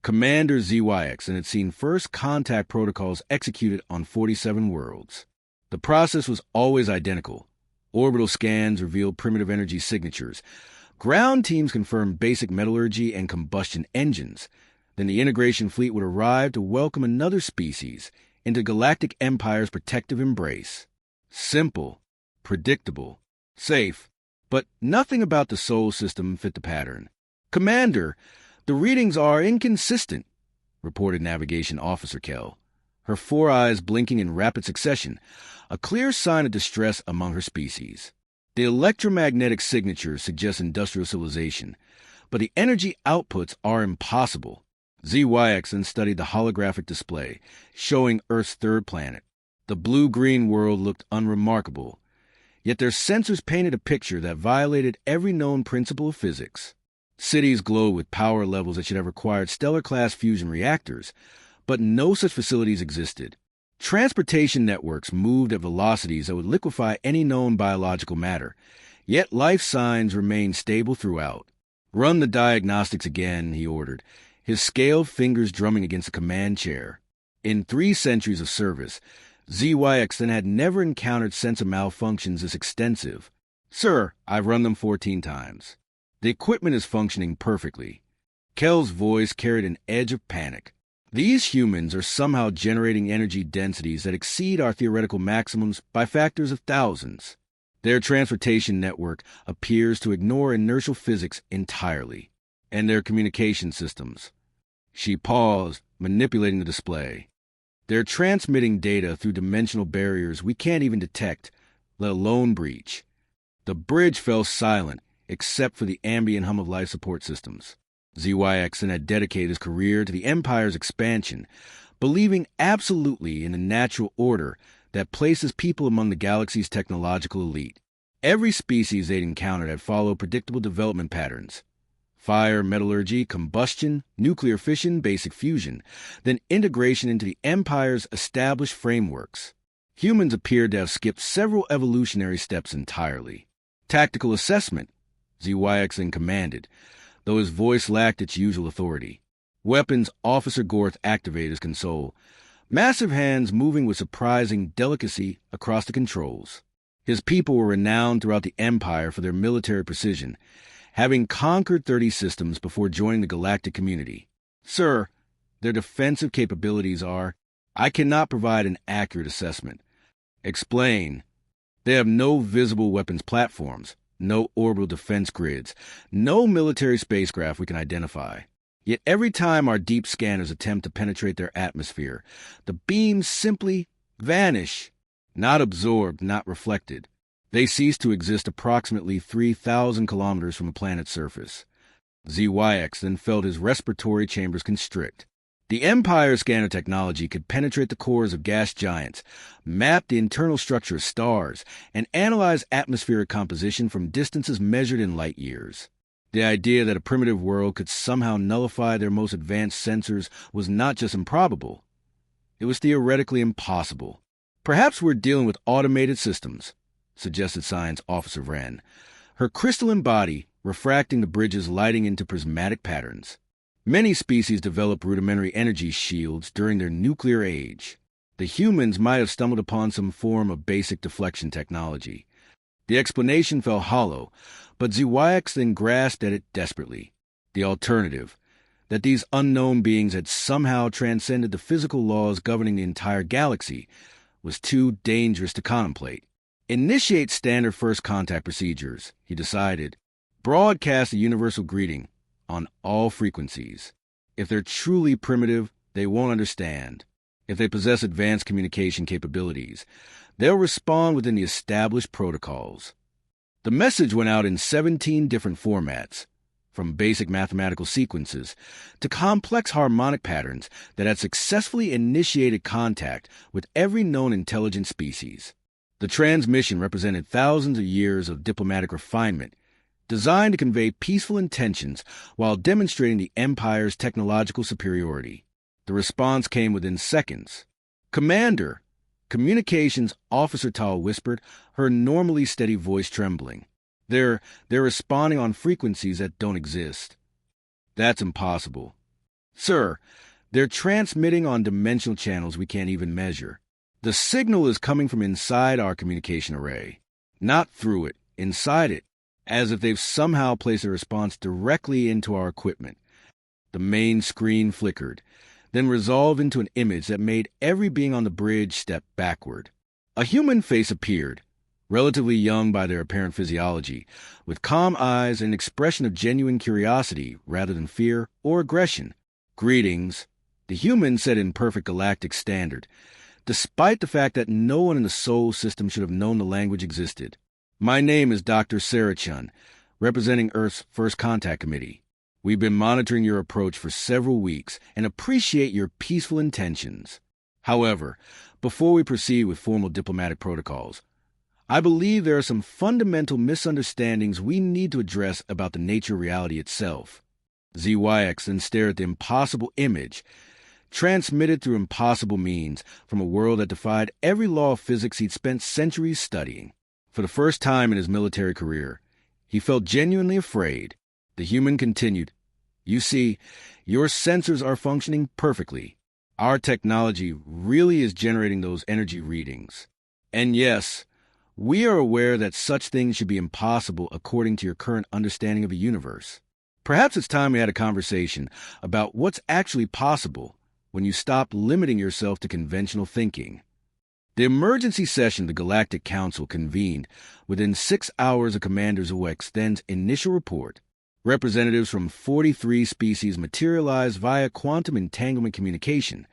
Commander ZYX and had seen first contact protocols executed on 47 worlds. The process was always identical. Orbital scans revealed primitive energy signatures. Ground teams confirmed basic metallurgy and combustion engines. Then the integration fleet would arrive to welcome another species into Galactic Empire's protective embrace. Simple, predictable, safe, but nothing about the Sol system fit the pattern. "Commander, the readings are inconsistent," reported Navigation Officer Kell, her 4 eyes blinking in rapid succession, a clear sign of distress among her species. The electromagnetic signatures suggest industrial civilization, but the energy outputs are impossible. ZYX then studied the holographic display, showing Earth's third planet. The blue-green world looked unremarkable, yet their sensors painted a picture that violated every known principle of physics. Cities glowed with power levels that should have required stellar-class fusion reactors, but no such facilities existed. Transportation networks moved at velocities that would liquefy any known biological matter, yet life signs remained stable throughout. "Run the diagnostics again," he ordered, his scaled fingers drumming against the command chair. In 3 centuries of service, ZYX then had never encountered sensor malfunctions this extensive. "Sir, I've run them 14 times. The equipment is functioning perfectly." Kell's voice carried an edge of panic. "These humans are somehow generating energy densities that exceed our theoretical maximums by factors of thousands. Their transportation network appears to ignore inertial physics entirely, and their communication systems." She paused, manipulating the display. "They're transmitting data through dimensional barriers we can't even detect, let alone breach." The bridge fell silent, except for the ambient hum of life support systems. ZYX then had dedicated his career to the Empire's expansion, believing absolutely in a natural order that places people among the galaxy's technological elite. Every species they'd encountered had followed predictable development patterns: fire, metallurgy, combustion, nuclear fission, basic fusion, then integration into the Empire's established frameworks. Humans appeared to have skipped several evolutionary steps entirely. "Tactical assessment," ZYX then commanded, though his voice lacked its usual authority. "Weapons," Officer Gorth activated his console, massive hands moving with surprising delicacy across the controls. His people were renowned throughout the Empire for their military precision, having conquered 30 systems before joining the galactic community. "Sir, their defensive capabilities are—" "I cannot provide an accurate assessment." "Explain." "They have no visible weapons platforms, no orbital defense grids, no military spacecraft we can identify. Yet every time our deep scanners attempt to penetrate their atmosphere, the beams simply vanish. Not absorbed, not reflected. They cease to exist approximately 3,000 kilometers from the planet's surface." ZYX then felt his respiratory chambers constrict. The Empire scanner technology could penetrate the cores of gas giants, map the internal structure of stars, and analyze atmospheric composition from distances measured in light years. The idea that a primitive world could somehow nullify their most advanced sensors was not just improbable. It was theoretically impossible. "Perhaps we're dealing with automated systems," suggested Science Officer Wren, her crystalline body refracting the bridge's lighting into prismatic patterns. Many species developed rudimentary energy shields during their nuclear age. The humans might have stumbled upon some form of basic deflection technology. The explanation fell hollow, but ZYX then grasped at it desperately. The alternative, that these unknown beings had somehow transcended the physical laws governing the entire galaxy, was too dangerous to contemplate. "Initiate standard first contact procedures," he decided. "Broadcast a universal greeting on all frequencies. If they're truly primitive, they won't understand. If they possess advanced communication capabilities, they'll respond within the established protocols." The message went out in 17 different formats, from basic mathematical sequences to complex harmonic patterns that had successfully initiated contact with every known intelligent species. The transmission represented thousands of years of diplomatic refinement, designed to convey peaceful intentions while demonstrating the Empire's technological superiority. The response came within seconds. "Commander," Communications Officer Tal whispered, her normally steady voice trembling. They're responding on frequencies that don't exist." "That's impossible." Sir, they're transmitting on dimensional channels we can't even measure. The signal is coming from inside our communication array, not through it, inside it, as if they've somehow placed a response directly into our equipment. The main screen flickered, then resolved into an image that made every being on the bridge step backward. A human face appeared, relatively young by their apparent physiology, with calm eyes and an expression of genuine curiosity rather than fear or aggression. "Greetings," the human said in perfect galactic standard, despite the fact that no one in the Sol system should have known the language existed. "My name is Dr. Sarachun, representing Earth's First Contact Committee. We've been monitoring your approach for several weeks and appreciate your peaceful intentions. However, before we proceed with formal diplomatic protocols, I believe there are some fundamental misunderstandings we need to address about the nature of reality itself." ZYX then stared at the impossible image, transmitted through impossible means from a world that defied every law of physics he'd spent centuries studying. For the first time in his military career, he felt genuinely afraid. The human continued, "You see, your sensors are functioning perfectly. Our technology really is generating those energy readings. And yes, we are aware that such things should be impossible according to your current understanding of the universe. Perhaps it's time we had a conversation about what's actually possible when you stop limiting yourself to conventional thinking." The emergency session of the Galactic Council convened within 6 hours of Commander Zwick's then initial report. Representatives from 43 species materialized via quantum entanglement communication,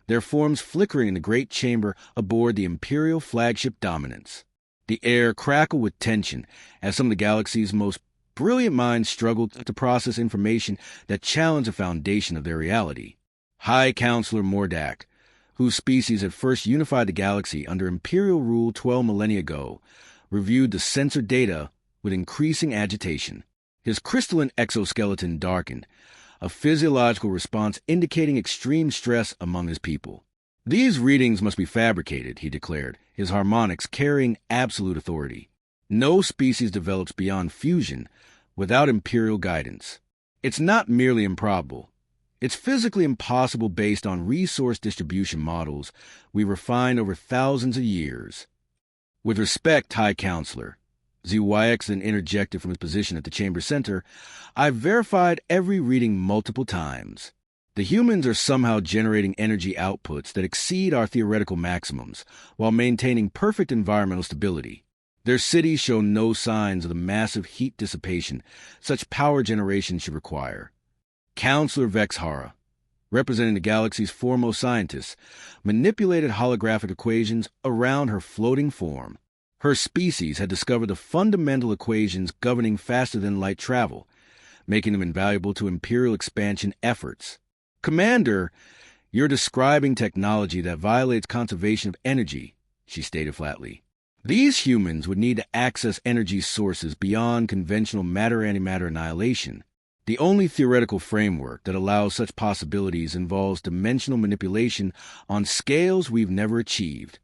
their forms flickering in the great chamber aboard the Imperial flagship Dominance. The air crackled with tension as some of the galaxy's most brilliant minds struggled to process information that challenged the foundation of their reality. High Counselor Mordak, whose species had first unified the galaxy under Imperial rule 12 millennia ago, reviewed the sensor data with increasing agitation. His crystalline exoskeleton darkened, a physiological response indicating extreme stress among his people. "These readings must be fabricated," he declared, his harmonics carrying absolute authority. "No species develops beyond fusion without Imperial guidance. It's not merely improbable. It's physically impossible based on resource distribution models we refined over thousands of years." "With respect, High Counselor," ZYX then interjected from his position at the chamber center, "I've verified every reading multiple times. The humans are somehow generating energy outputs that exceed our theoretical maximums while maintaining perfect environmental stability. Their cities show no signs of the massive heat dissipation such power generation should require." Counselor Vexhara, representing the galaxy's foremost scientists, manipulated holographic equations around her floating form. Her species had discovered the fundamental equations governing faster-than-light travel, making them invaluable to Imperial expansion efforts. "Commander, you're describing technology that violates conservation of energy," she stated flatly. "These humans would need to access energy sources beyond conventional matter-antimatter annihilation. The only theoretical framework that allows such possibilities involves dimensional manipulation on scales we've never achieved."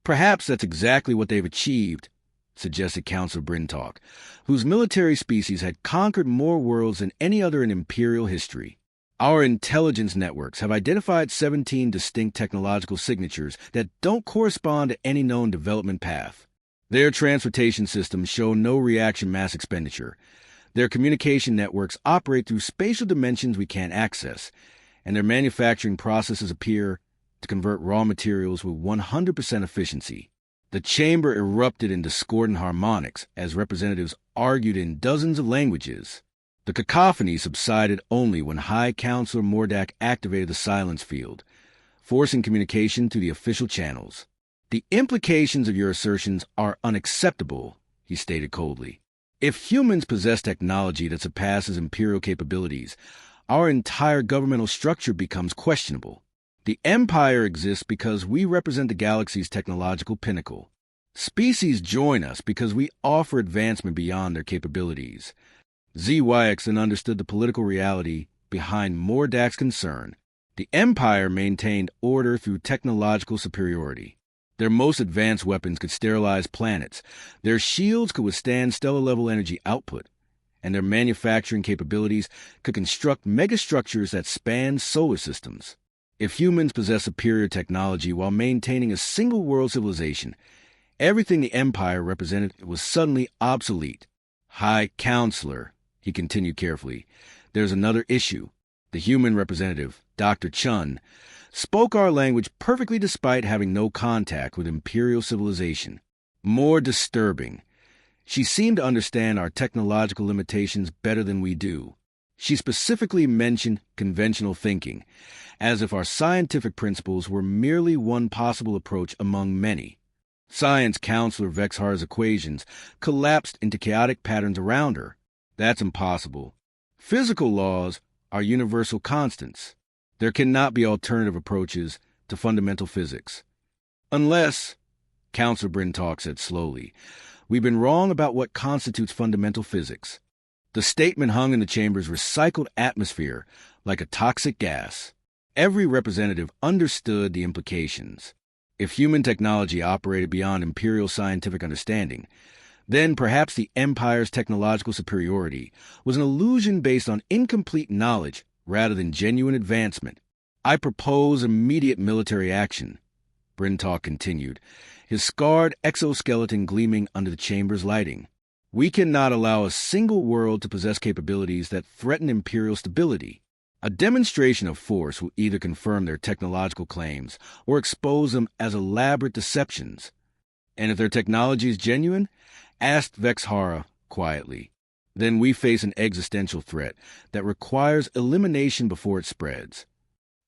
"Perhaps that's exactly what they've achieved," suggested Councilor Brintalk, whose military species had conquered more worlds than any other in Imperial history. "Our intelligence networks have identified 17 distinct technological signatures that don't correspond to any known development path. Their transportation systems show no reaction mass expenditure. Their communication networks operate through spatial dimensions we can't access, and their manufacturing processes appear to convert raw materials with 100% efficiency." The chamber erupted in discordant harmonics as representatives argued in dozens of languages. The cacophony subsided only when High Counselor Mordak activated the silence field, forcing communication through the official channels. "The implications of your assertions are unacceptable," he stated coldly. "If humans possess technology that surpasses Imperial capabilities, our entire governmental structure becomes questionable. The Empire exists because we represent the galaxy's technological pinnacle. Species join us because we offer advancement beyond their capabilities." ZYX then understood the political reality behind Mordak's concern. The Empire maintained order through technological superiority. Their most advanced weapons could sterilize planets. Their shields could withstand stellar-level energy output. and their manufacturing capabilities could construct megastructures that span solar systems. If humans possess superior technology while maintaining a single-world civilization, everything the Empire represented was suddenly obsolete. High Counselor, he continued carefully, there's another issue. The human representative, Dr. Chun, spoke our language perfectly despite having no contact with Imperial civilization. More disturbing, she seemed to understand our technological limitations better than we do. She specifically mentioned conventional thinking, as if our scientific principles were merely one possible approach among many. Science Counselor Vexhar's equations collapsed into chaotic patterns around her. That's impossible. Physical laws are universal constants. There cannot be alternative approaches to fundamental physics. Unless, Counselor Brintalk said slowly, we've been wrong about what constitutes fundamental physics. The statement hung in the chamber's recycled atmosphere like a toxic gas. Every representative understood the implications. If human technology operated beyond imperial scientific understanding, then perhaps the Empire's technological superiority was an illusion based on incomplete knowledge rather than genuine advancement. I propose immediate military action, Brintalk continued, his scarred exoskeleton gleaming under the chamber's lighting. We cannot allow a single world to possess capabilities that threaten imperial stability. A demonstration of force will either confirm their technological claims or expose them as elaborate deceptions. And if their technology is genuine, asked Vexhara quietly, then we face an existential threat that requires elimination before it spreads.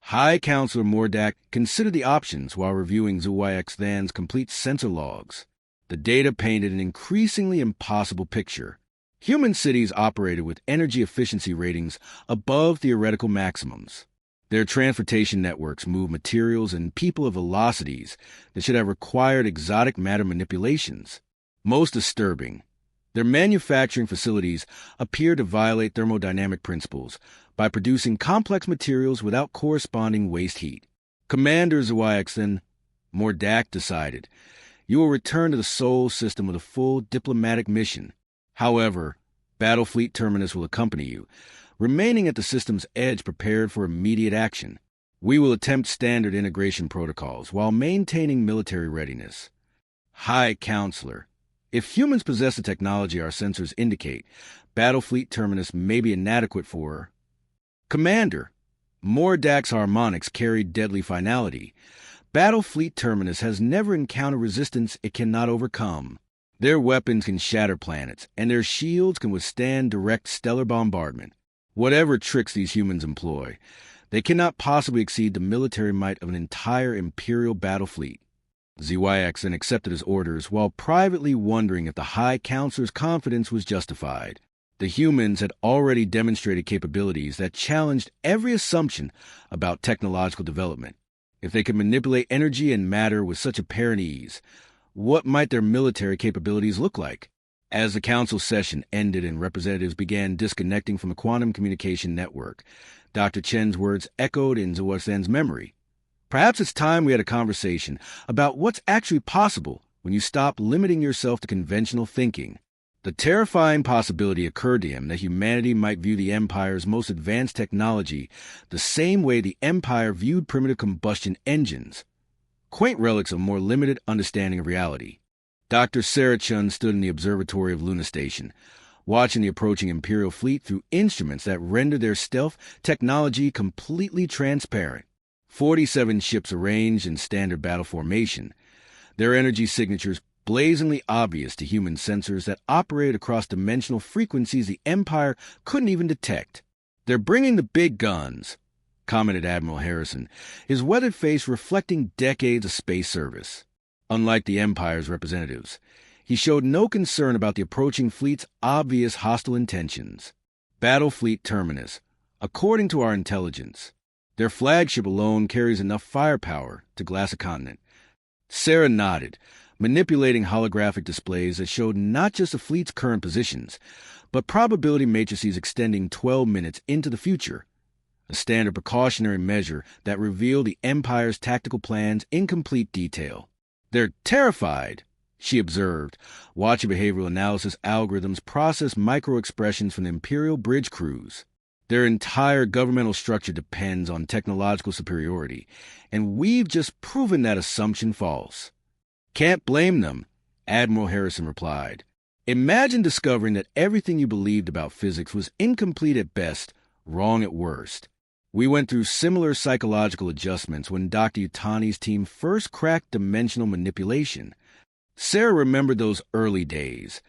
High Counselor Mordak considered the options while reviewing Zuwayaxthan's complete sensor logs. The data painted an increasingly impossible picture. Human cities operated with energy efficiency ratings above theoretical maximums. Their transportation networks moved materials and people at velocities that should have required exotic matter manipulations. Most disturbing, their manufacturing facilities appear to violate thermodynamic principles by producing complex materials without corresponding waste heat. Commander Zuwayaxthan, Mordak decided, you will return to the Sol system with a full diplomatic mission. However, Battlefleet Terminus will accompany you, remaining at the system's edge prepared for immediate action. We will attempt standard integration protocols while maintaining military readiness. High Counselor, if humans possess the technology our sensors indicate, Battlefleet Terminus may be inadequate for... Commander, Mordak's harmonics carried deadly finality. Battlefleet Terminus has never encountered resistance it cannot overcome. Their weapons can shatter planets, and their shields can withstand direct stellar bombardment. Whatever tricks these humans employ, they cannot possibly exceed the military might of an entire Imperial battle fleet. Zuwayaxthan accepted his orders while privately wondering if the High Counselor's confidence was justified. The humans had already demonstrated capabilities that challenged every assumption about technological development. If they could manipulate energy and matter with such apparent ease, what might their military capabilities look like? As the council session ended and representatives began disconnecting from the quantum communication network, Dr. Chen's words echoed in Zuwayaxthan's memory. Perhaps it's time we had a conversation about what's actually possible when you stop limiting yourself to conventional thinking. The terrifying possibility occurred to him that humanity might view the Empire's most advanced technology the same way the Empire viewed primitive combustion engines. Quaint relics of more limited understanding of reality. Dr. Sarah Chun stood in the observatory of Luna Station, watching the approaching Imperial fleet through instruments that rendered their stealth technology completely transparent. 47 ships arranged in standard battle formation, their energy signatures blazingly obvious to human sensors that operated across dimensional frequencies the Empire couldn't even detect. They're bringing the big guns, commented Admiral Harrison, his weathered face reflecting decades of space service. Unlike the Empire's representatives, he showed no concern about the approaching fleet's obvious hostile intentions. Battlefleet Terminus, according to our intelligence, their flagship alone carries enough firepower to glass a continent. Sarah nodded, manipulating holographic displays that showed not just the fleet's current positions, but probability matrices extending 12 minutes into the future, a standard precautionary measure that revealed the Empire's tactical plans in complete detail. They're terrified, she observed, watching behavioral analysis algorithms process micro-expressions from the Imperial bridge crews. Their entire governmental structure depends on technological superiority, and we've just proven that assumption false. Can't blame them, Admiral Harrison replied. Imagine discovering that everything you believed about physics was incomplete at best, wrong at worst. We went through similar psychological adjustments when Dr. Yutani's team first cracked dimensional manipulation. Sarah remembered those early days,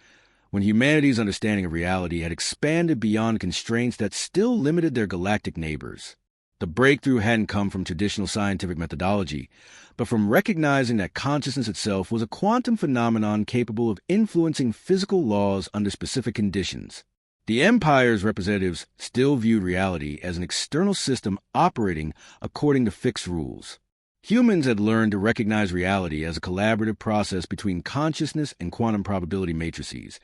when humanity's understanding of reality had expanded beyond constraints that still limited their galactic neighbors. The breakthrough hadn't come from traditional scientific methodology, but from recognizing that consciousness itself was a quantum phenomenon capable of influencing physical laws under specific conditions. The Empire's representatives still viewed reality as an external system operating according to fixed rules. Humans had learned to recognize reality as a collaborative process between consciousness and quantum probability matrices,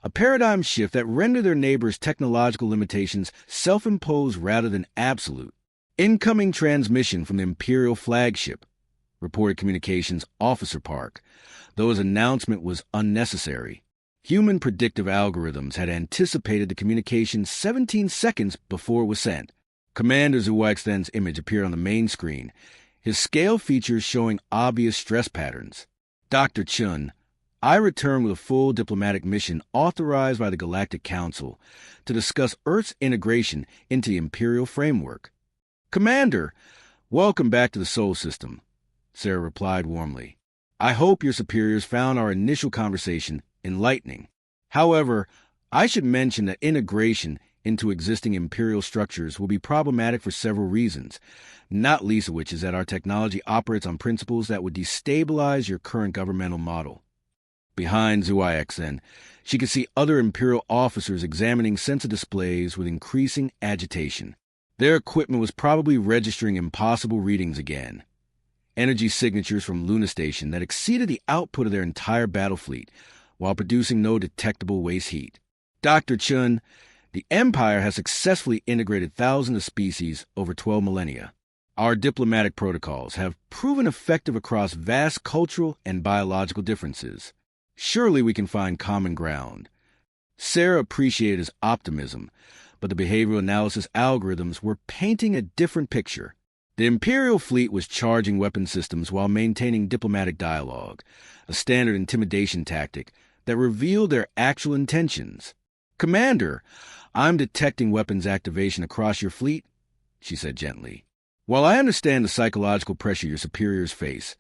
a paradigm shift that rendered their neighbors' technological limitations self-imposed rather than absolute. Incoming transmission from the Imperial flagship, reported Communications Officer Park, though his announcement was unnecessary. Human predictive algorithms had anticipated the communication 17 seconds before it was sent. Commander Zuwaxthen's image appeared on the main screen, his scale features showing obvious stress patterns. Dr. Chun, I return with a full diplomatic mission authorized by the Galactic Council to discuss Earth's integration into the Imperial framework. Commander, welcome back to the Sol System, Sarah replied warmly. I hope your superiors found our initial conversation enlightening. However, I should mention that integration into existing Imperial structures will be problematic for several reasons, not least of which is that our technology operates on principles that would destabilize your current governmental model. Behind Zuwaxthen, she could see other Imperial officers examining sensor displays with increasing agitation. Their equipment was probably registering impossible readings again. Energy signatures from Luna Station that exceeded the output of their entire battle fleet, while producing no detectable waste heat. Dr. Chun, the Empire has successfully integrated thousands of species over 12 millennia. Our diplomatic protocols have proven effective across vast cultural and biological differences. Surely we can find common ground. Sarah appreciated his optimism, but the behavioral analysis algorithms were painting a different picture. The Imperial fleet was charging weapon systems while maintaining diplomatic dialogue, a standard intimidation tactic that revealed their actual intentions. Commander, I'm detecting weapons activation across your fleet, she said gently. While I understand the psychological pressure your superiors face,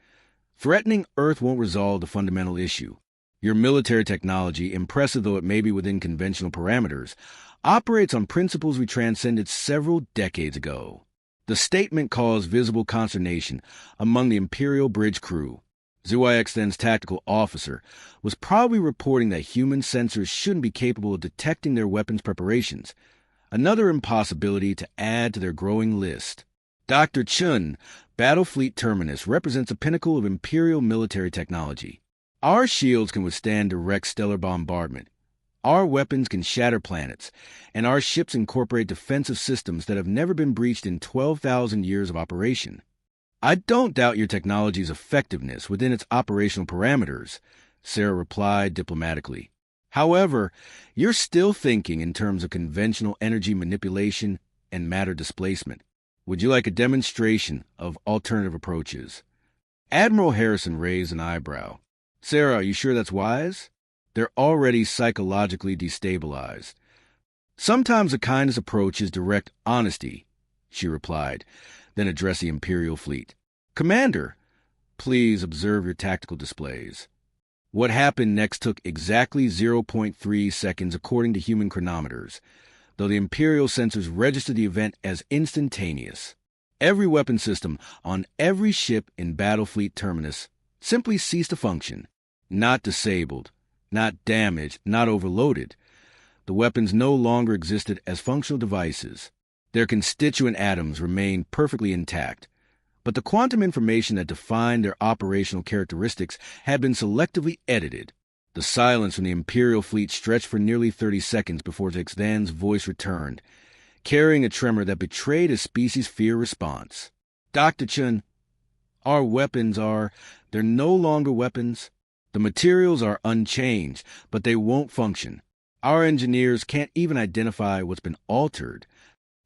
threatening Earth won't resolve the fundamental issue. Your military technology, impressive though it may be within conventional parameters, operates on principles we transcended several decades ago. The statement caused visible consternation among the Imperial bridge crew. Zuwaxthen's tactical officer was probably reporting that human sensors shouldn't be capable of detecting their weapons preparations, another impossibility to add to their growing list. Dr. Chun, Battle Fleet Terminus, represents a pinnacle of Imperial military technology. Our shields can withstand direct stellar bombardment. Our weapons can shatter planets, and our ships incorporate defensive systems that have never been breached in 12,000 years of operation. I don't doubt your technology's effectiveness within its operational parameters, Sarah replied diplomatically. However, you're still thinking in terms of conventional energy manipulation and matter displacement. Would you like a demonstration of alternative approaches? Admiral Harrison raised an eyebrow. Sarah, are you sure that's wise? They're already psychologically destabilized. Sometimes the kindest approach is direct honesty, she replied, then addressed the Imperial fleet. Commander, please observe your tactical displays. What happened next took exactly 0.3 seconds according to human chronometers, though the Imperial sensors registered the event as instantaneous. Every weapon system on every ship in Battle Fleet Terminus simply ceased to function. Not disabled, not damaged, not overloaded. The weapons no longer existed as functional devices. Their constituent atoms remained perfectly intact, but the quantum information that defined their operational characteristics had been selectively edited. The silence from the Imperial fleet stretched for nearly 30 seconds before Zuwaxthen's voice returned, carrying a tremor that betrayed a species' fear response. Dr. Chun, our weapons they're no longer weapons. The materials are unchanged, but they won't function. Our engineers can't even identify what's been altered.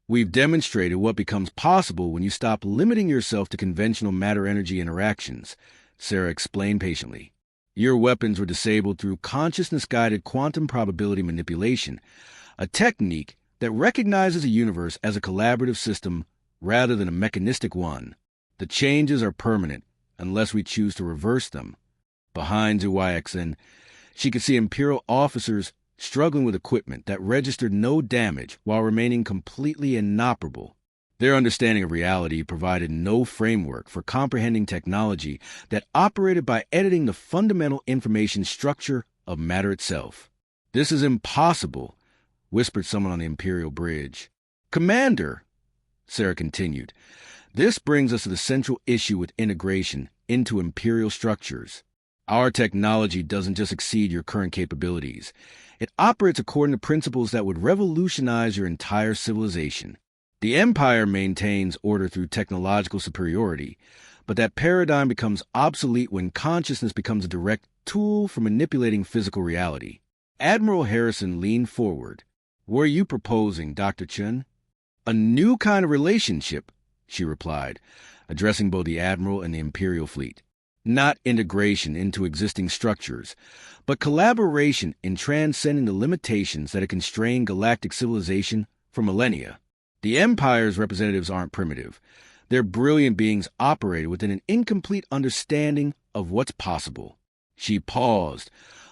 We've demonstrated what becomes possible when you stop limiting yourself to conventional matter-energy interactions, Sarah explained patiently. Your weapons were disabled through consciousness-guided quantum probability manipulation, a technique that recognizes a universe as a collaborative system rather than a mechanistic one. The changes are permanent unless we choose to reverse them. Behind ZYXN, she could see Imperial officers struggling with equipment that registered no damage while remaining completely inoperable. Their understanding of reality provided no framework for comprehending technology that operated by editing the fundamental information structure of matter itself. "This is impossible," whispered someone on the Imperial bridge. "Commander," Sarah continued, "this brings us to the central issue with integration into Imperial structures. Our technology doesn't just exceed your current capabilities. It operates according to principles that would revolutionize your entire civilization. The Empire maintains order through technological superiority, but that paradigm becomes obsolete when consciousness becomes a direct tool for manipulating physical reality." Admiral Harrison leaned forward. "What are you proposing, Dr. Chun?" "A new kind of relationship," she replied, addressing both the Admiral and the Imperial fleet. "Not integration into existing structures, but collaboration in transcending the limitations that have constrained galactic civilization for millennia. The Empire's representatives aren't primitive. They're brilliant beings operating within an incomplete understanding of what's possible." She paused,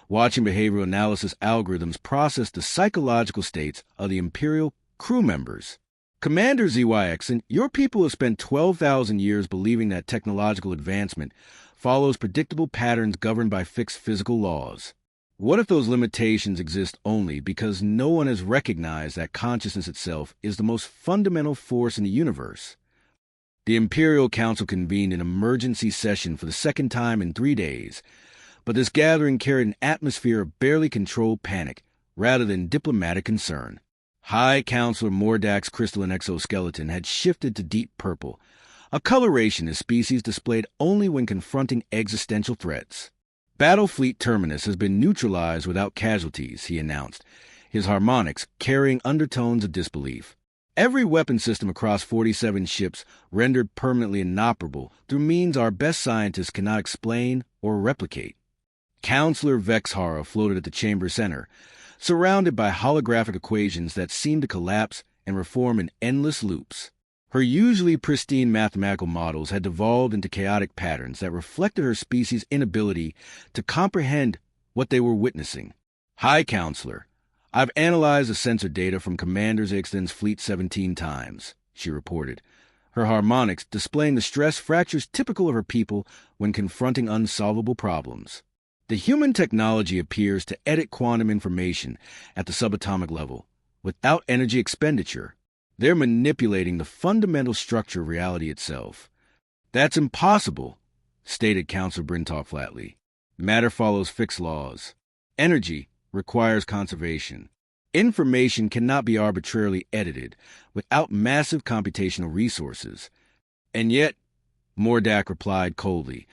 watching behavioral analysis algorithms process the psychological states of the Imperial crew members. "Commander ZYXN, your people have spent 12,000 years believing that technological advancement follows predictable patterns governed by fixed physical laws. What if those limitations exist only because no one has recognized that consciousness itself is the most fundamental force in the universe?" The Imperial Council convened an emergency session for the second time in 3 days, but this gathering carried an atmosphere of barely controlled panic rather than diplomatic concern. High Counselor Mordak's crystalline exoskeleton had shifted to deep purple, a coloration his species displayed only when confronting existential threats. "Battlefleet Terminus has been neutralized without casualties," he announced, his harmonics carrying undertones of disbelief. "Every weapon system across 47 ships rendered permanently inoperable through means our best scientists cannot explain or replicate." Counselor Vexhara floated at the chamber center, surrounded by holographic equations that seemed to collapse and reform in endless loops. Her usually pristine mathematical models had devolved into chaotic patterns that reflected her species' inability to comprehend what they were witnessing. "High Counselor, I've analyzed the sensor data from Commander ZYXN's fleet 17 times, she reported, her harmonics displaying the stress fractures typical of her people when confronting unsolvable problems. The human technology appears to edit quantum information at the subatomic level without energy expenditure. They're manipulating the fundamental structure of reality itself." "That's impossible," stated Counselor Brintoff flatly. "Matter follows fixed laws. Energy requires conservation. Information cannot be arbitrarily edited without massive computational resources. And yet," Mordak replied coldly,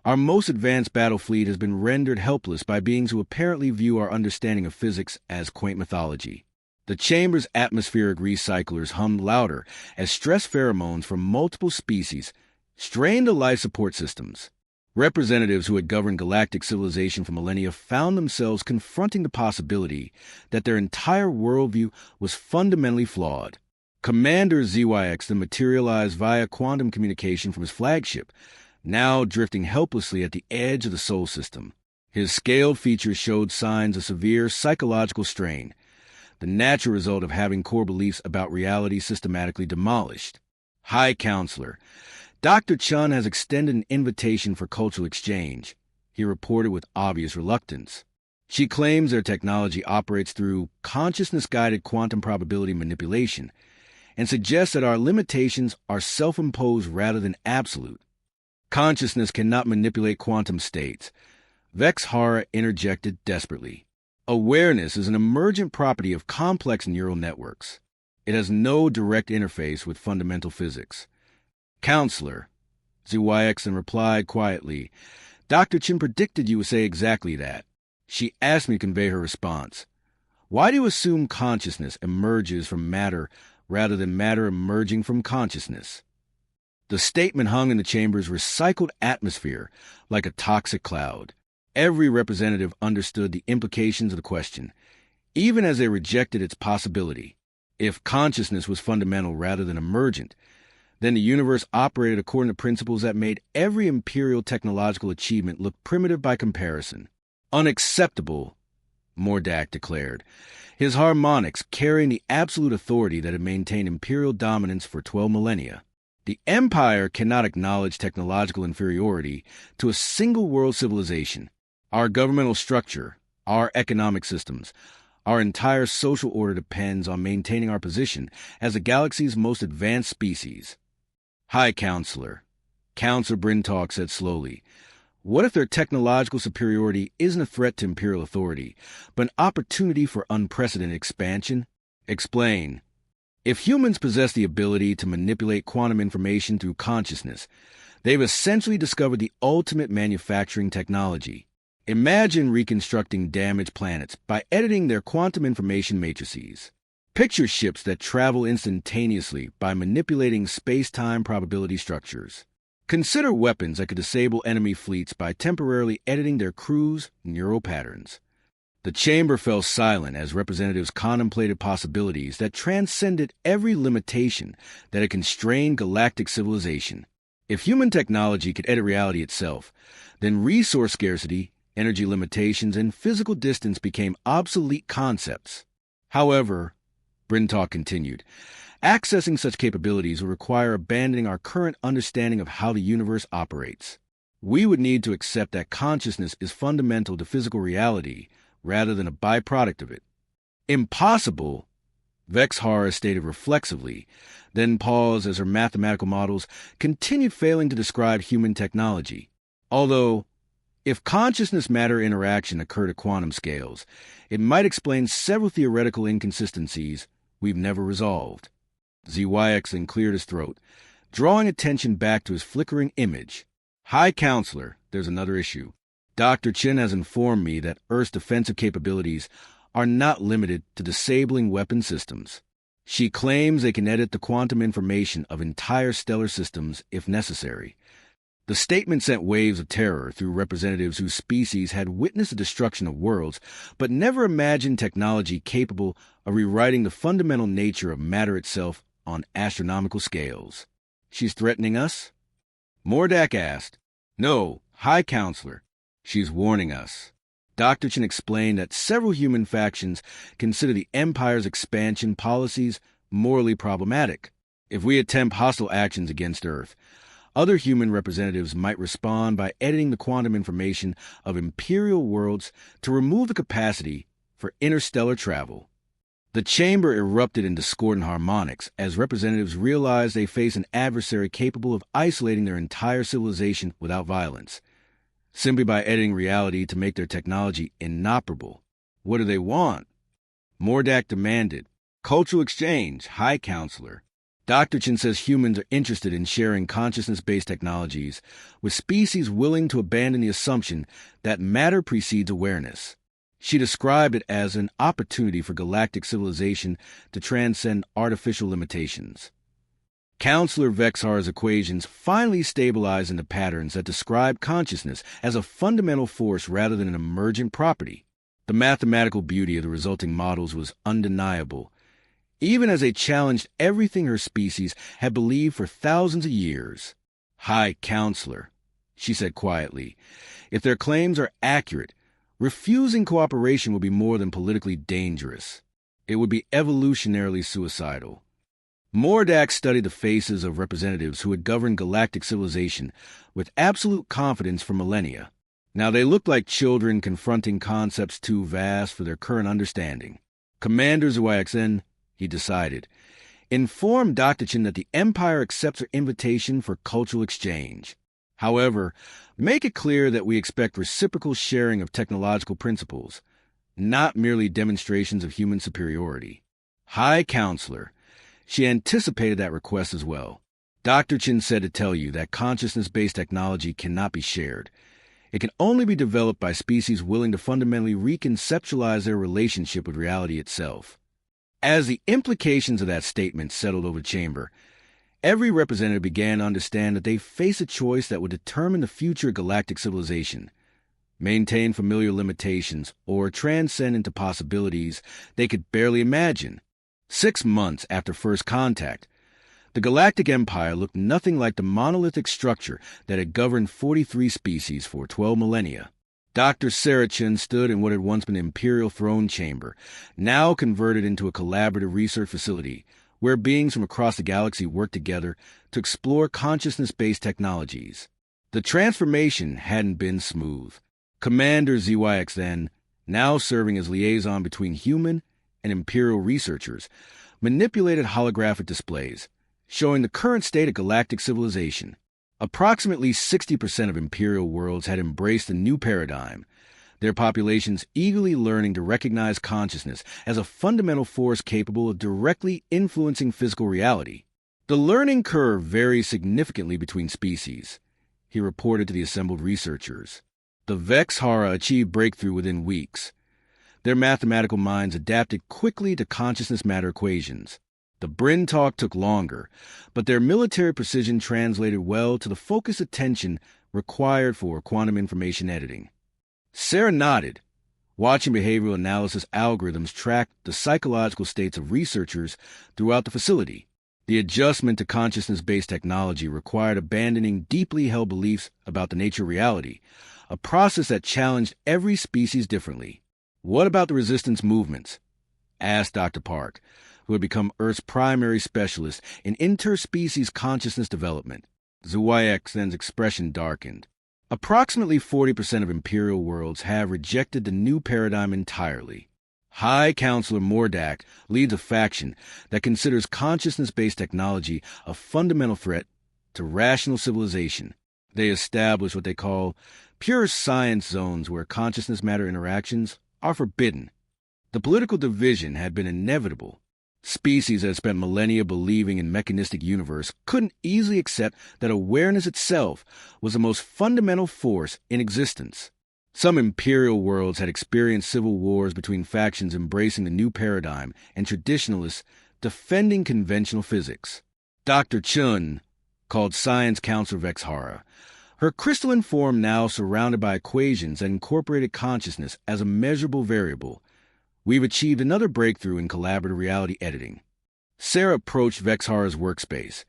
"our most advanced battle fleet has been rendered helpless by beings who apparently view our understanding of physics as quaint mythology." The chamber's atmospheric recyclers hummed louder as stress pheromones from multiple species strained the life support systems. Representatives who had governed galactic civilization for millennia found themselves confronting the possibility that their entire worldview was fundamentally flawed. Commander ZYXN materialized via quantum communication from his flagship, now drifting helplessly at the edge of the Sol system. His scaled features showed signs of severe psychological strain, the natural result of having core beliefs about reality systematically demolished. "High Counselor, Dr. Chun has extended an invitation for cultural exchange," he reported with obvious reluctance. "She claims their technology operates through consciousness-guided quantum probability manipulation and suggests that our limitations are self-imposed rather than absolute." "Consciousness cannot manipulate quantum states," Vexhara interjected desperately. "Awareness is an emergent property of complex neural networks. It has no direct interface with fundamental physics." "Counselor," ZYXN replied quietly, Dr. Chin predicted you would say exactly that. She asked me to convey her response. Why do you assume consciousness emerges from matter rather than matter emerging from consciousness? The statement hung in the chamber's recycled atmosphere like a toxic cloud. Every representative understood the implications of the question, even as they rejected its possibility. If consciousness was fundamental rather than emergent, then the universe operated according to principles that made every imperial technological achievement look primitive by comparison. Unacceptable, Mordak declared, his harmonics carrying the absolute authority that had maintained imperial dominance for 12 millennia. The Empire cannot acknowledge technological inferiority to a single world civilization. Our governmental structure, our economic systems, our entire social order depends on maintaining our position as the galaxy's most advanced species. High Counselor, Counselor Brintalk said slowly, what if their technological superiority isn't a threat to imperial authority, but an opportunity for unprecedented expansion? Explain. If humans possess the ability to manipulate quantum information through consciousness, they've essentially discovered the ultimate manufacturing technology. Imagine reconstructing damaged planets by editing their quantum information matrices. Picture ships that travel instantaneously by manipulating space-time probability structures. Consider weapons that could disable enemy fleets by temporarily editing their crews' neural patterns. The chamber fell silent as representatives contemplated possibilities that transcended every limitation that had constrained galactic civilization. If human technology could edit reality itself, then resource scarcity, energy limitations, and physical distance became obsolete concepts. However, Brintalk continued, accessing such capabilities would require abandoning our current understanding of how the universe operates. We would need to accept that consciousness is fundamental to physical reality rather than a byproduct of it. Impossible, Vexhara stated reflexively, then paused as her mathematical models continued failing to describe human technology. Although, if consciousness-matter interaction occurred at quantum scales, it might explain several theoretical inconsistencies we've never resolved. ZYX then cleared his throat, drawing attention back to his flickering image. High Counselor, there's another issue. Dr. Chin has informed me that Earth's defensive capabilities are not limited to disabling weapon systems. She claims they can edit the quantum information of entire stellar systems if necessary. The statement sent waves of terror through representatives whose species had witnessed the destruction of worlds, but never imagined technology capable of rewriting the fundamental nature of matter itself on astronomical scales. She's threatening us? Mordak asked. No, High Counselor. She's warning us. Dr. Chin explained that several human factions consider the Empire's expansion policies morally problematic. If we attempt hostile actions against Earth, other human representatives might respond by editing the quantum information of imperial worlds to remove the capacity for interstellar travel. The chamber erupted in discordant harmonics as representatives realized they face an adversary capable of isolating their entire civilization without violence, simply by editing reality to make their technology inoperable. What do they want? Mordak demanded. Cultural exchange, High Counselor. Dr. Chin says humans are interested in sharing consciousness-based technologies with species willing to abandon the assumption that matter precedes awareness. She described it as an opportunity for galactic civilization to transcend artificial limitations. Counselor Vexhara's equations finally stabilized into patterns that describe consciousness as a fundamental force rather than an emergent property. The mathematical beauty of the resulting models was undeniable, even as they challenged everything her species had believed for thousands of years. High Counselor, she said quietly, if their claims are accurate, refusing cooperation would be more than politically dangerous. It would be evolutionarily suicidal. Mordak studied the faces of representatives who had governed galactic civilization with absolute confidence for millennia. Now they looked like children confronting concepts too vast for their current understanding. Commander ZYXN, he decided, inform Dr. Chin that the Empire accepts her invitation for cultural exchange. However, make it clear that we expect reciprocal sharing of technological principles, not merely demonstrations of human superiority. High Counselor, she anticipated that request as well. Dr. Chin said to tell you that consciousness-based technology cannot be shared. It can only be developed by species willing to fundamentally reconceptualize their relationship with reality itself. As the implications of that statement settled over the chamber, every representative began to understand that they face a choice that would determine the future of galactic civilization: maintain familiar limitations or transcend into possibilities they could barely imagine. 6 months after first contact, the Galactic Empire looked nothing like the monolithic structure that had governed 43 species for 12 millennia. Dr. Sarah Chen stood in what had once been an Imperial throne chamber, now converted into a collaborative research facility where beings from across the galaxy worked together to explore consciousness-based technologies. The transformation hadn't been smooth. Commander ZYX then, now serving as liaison between human and Imperial researchers, manipulated holographic displays showing the current state of galactic civilization. Approximately 60% of Imperial worlds had embraced the new paradigm, their populations eagerly learning to recognize consciousness as a fundamental force capable of directly influencing physical reality. The learning curve varies significantly between species, he reported to the assembled researchers. The Vexhara achieved breakthrough within weeks. Their mathematical minds adapted quickly to consciousness matter equations. The Bryn talk took longer, but their military precision translated well to the focused attention required for quantum information editing. Sarah nodded, watching behavioral analysis algorithms track the psychological states of researchers throughout the facility. The adjustment to consciousness-based technology required abandoning deeply held beliefs about the nature of reality, a process that challenged every species differently. "What about the resistance movements?" asked Dr. Park, who had become Earth's primary specialist in interspecies consciousness development. Zuwayek's expression darkened. Approximately 40% of Imperial worlds have rejected the new paradigm entirely. High Counselor Mordak leads a faction that considers consciousness-based technology a fundamental threat to rational civilization. They establish what they call pure science zones where consciousness matter interactions are forbidden. The political division had been inevitable. Species that had spent millennia believing in mechanistic universe couldn't easily accept that awareness itself was the most fundamental force in existence. Some Imperial worlds had experienced civil wars between factions embracing the new paradigm and traditionalists defending conventional physics. Dr. Chun called Science Counselor Vexhara, her crystalline form now surrounded by equations that incorporated consciousness as a measurable variable. "We've achieved another breakthrough in collaborative reality editing." Sarah approached Vexhara's workspace,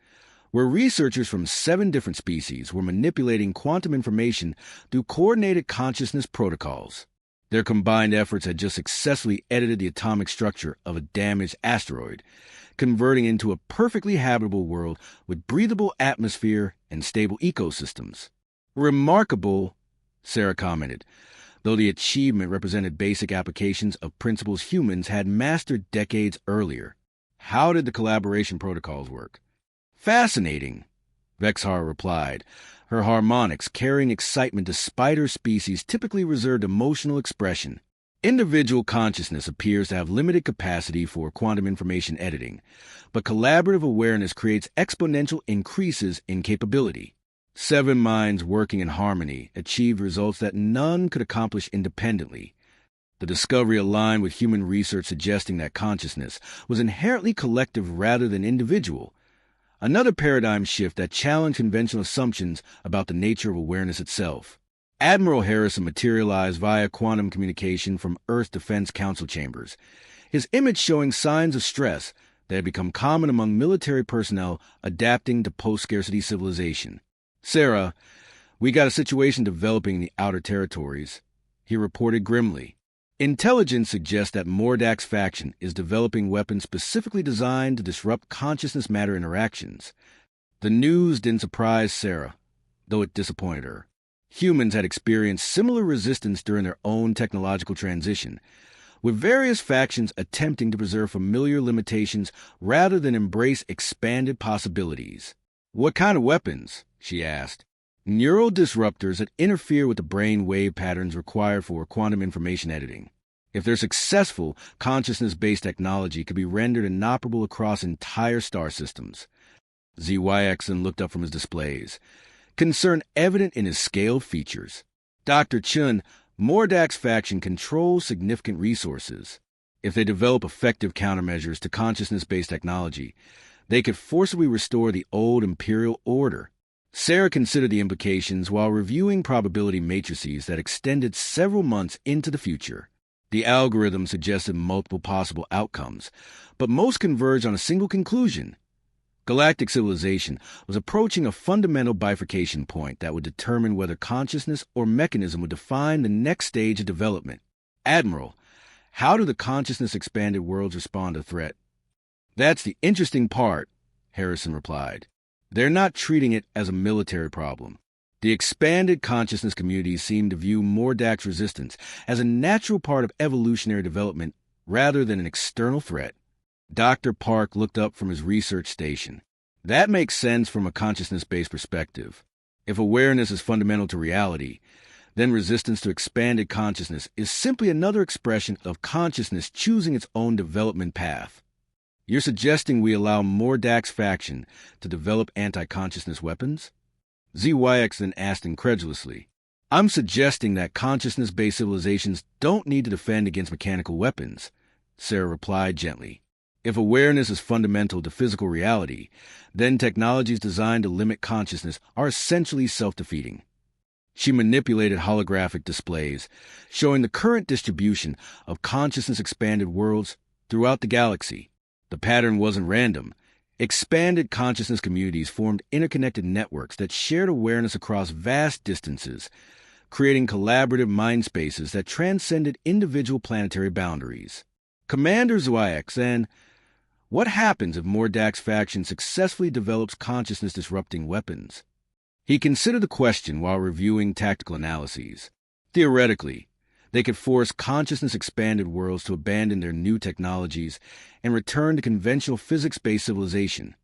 where researchers from 7 different species were manipulating quantum information through coordinated consciousness protocols. Their combined efforts had just successfully edited the atomic structure of a damaged asteroid, converting it into a perfectly habitable world with breathable atmosphere and stable ecosystems. "Remarkable," Sarah commented, though the achievement represented basic applications of principles humans had mastered decades earlier. "How did the collaboration protocols work?" "Fascinating," Vexhara replied, her harmonics carrying excitement despite her species' typically reserved emotional expression. "Individual consciousness appears to have limited capacity for quantum information editing, but collaborative awareness creates exponential increases in capability. 7 minds working in harmony achieved results that none could accomplish independently. The discovery aligned with human research suggesting that consciousness was inherently collective rather than individual, another paradigm shift that challenged conventional assumptions about the nature of awareness itself." Admiral Harrison materialized via quantum communication from Earth Defense Council chambers, his image showing signs of stress that had become common among military personnel adapting to post-scarcity civilization. "Sarah, we got a situation developing in the outer territories," he reported grimly. "Intelligence suggests that Mordak's faction is developing weapons specifically designed to disrupt consciousness matter interactions." The news didn't surprise Sarah, though it disappointed her. Humans had experienced similar resistance during their own technological transition, with various factions attempting to preserve familiar limitations rather than embrace expanded possibilities. "What kind of weapons?" she asked. "Neural disruptors that interfere with the brain wave patterns required for quantum information editing. If they're successful, consciousness-based technology could be rendered inoperable across entire star systems." ZYX looked up from his displays, concern evident in his scaled features. Dr. Chun, Mordak's faction controls significant resources. If they develop effective countermeasures to consciousness-based technology, they could forcibly restore the old imperial order. Sarah considered the implications while reviewing probability matrices that extended several months into the future. The algorithm suggested multiple possible outcomes, but most converged on a single conclusion. Galactic civilization was approaching a fundamental bifurcation point that would determine whether consciousness or mechanism would define the next stage of development. Admiral, how do the consciousness-expanded worlds respond to threat? That's the interesting part, Harrison replied. They're not treating it as a military problem. The expanded consciousness communities seem to view Mordak's resistance as a natural part of evolutionary development rather than an external threat. Dr. Park looked up from his research station. That makes sense from a consciousness-based perspective. If awareness is fundamental to reality, then resistance to expanded consciousness is simply another expression of consciousness choosing its own development path. You're suggesting we allow Mordak's faction to develop anti-consciousness weapons? ZYX then asked incredulously. I'm suggesting that consciousness-based civilizations don't need to defend against mechanical weapons, Sarah replied gently. If awareness is fundamental to physical reality, then technologies designed to limit consciousness are essentially self-defeating. She manipulated holographic displays, showing the current distribution of consciousness-expanded worlds throughout the galaxy. The pattern wasn't random. Expanded consciousness communities formed interconnected networks that shared awareness across vast distances, creating collaborative mind spaces that transcended individual planetary boundaries. Commander ZYX, and what happens if Mordak's faction successfully develops consciousness-disrupting weapons? He considered the question while reviewing tactical analyses. Theoretically, they could force consciousness-expanded worlds to abandon their new technologies and return to conventional physics-based civilization.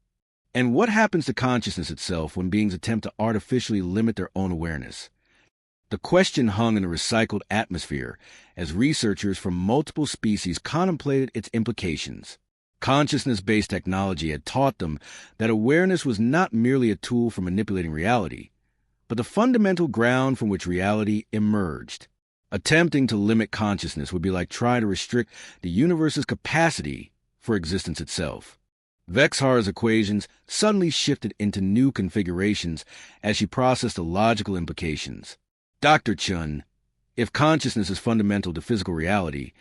And what happens to consciousness itself when beings attempt to artificially limit their own awareness? The question hung in a recycled atmosphere as researchers from multiple species contemplated its implications. Consciousness-based technology had taught them that awareness was not merely a tool for manipulating reality, but the fundamental ground from which reality emerged. Attempting to limit consciousness would be like trying to restrict the universe's capacity for existence itself. Vexhar's equations suddenly shifted into new configurations as she processed the logical implications. Dr. Chun, if consciousness is fundamental to physical reality,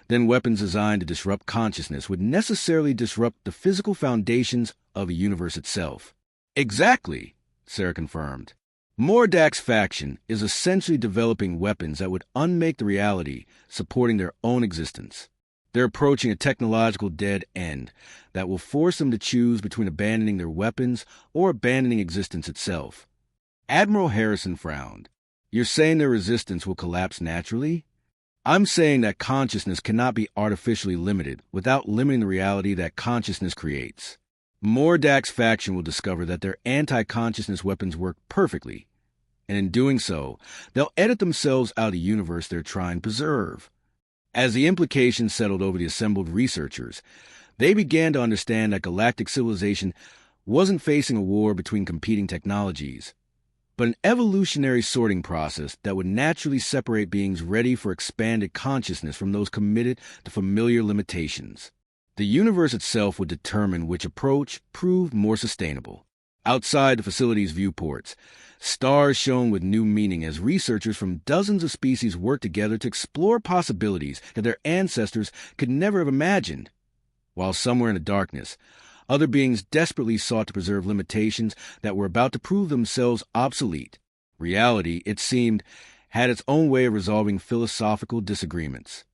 then weapons designed to disrupt consciousness would necessarily disrupt the physical foundations of a universe itself. Exactly, Sarah confirmed. Mordak's faction is essentially developing weapons that would unmake the reality supporting their own existence. They're approaching a technological dead end that will force them to choose between abandoning their weapons or abandoning existence itself. Admiral Harrison frowned. You're saying their resistance will collapse naturally? I'm saying that consciousness cannot be artificially limited without limiting the reality that consciousness creates. Mordak's faction will discover that their anti-consciousness weapons work perfectly, and in doing so, they'll edit themselves out of the universe they're trying to preserve. As the implications settled over the assembled researchers, they began to understand that galactic civilization wasn't facing a war between competing technologies, but an evolutionary sorting process that would naturally separate beings ready for expanded consciousness from those committed to familiar limitations. The universe itself would determine which approach proved more sustainable. Outside the facility's viewports, stars shone with new meaning as researchers from dozens of species worked together to explore possibilities that their ancestors could never have imagined. While somewhere in the darkness, other beings desperately sought to preserve limitations that were about to prove themselves obsolete. Reality, it seemed, had its own way of resolving philosophical disagreements.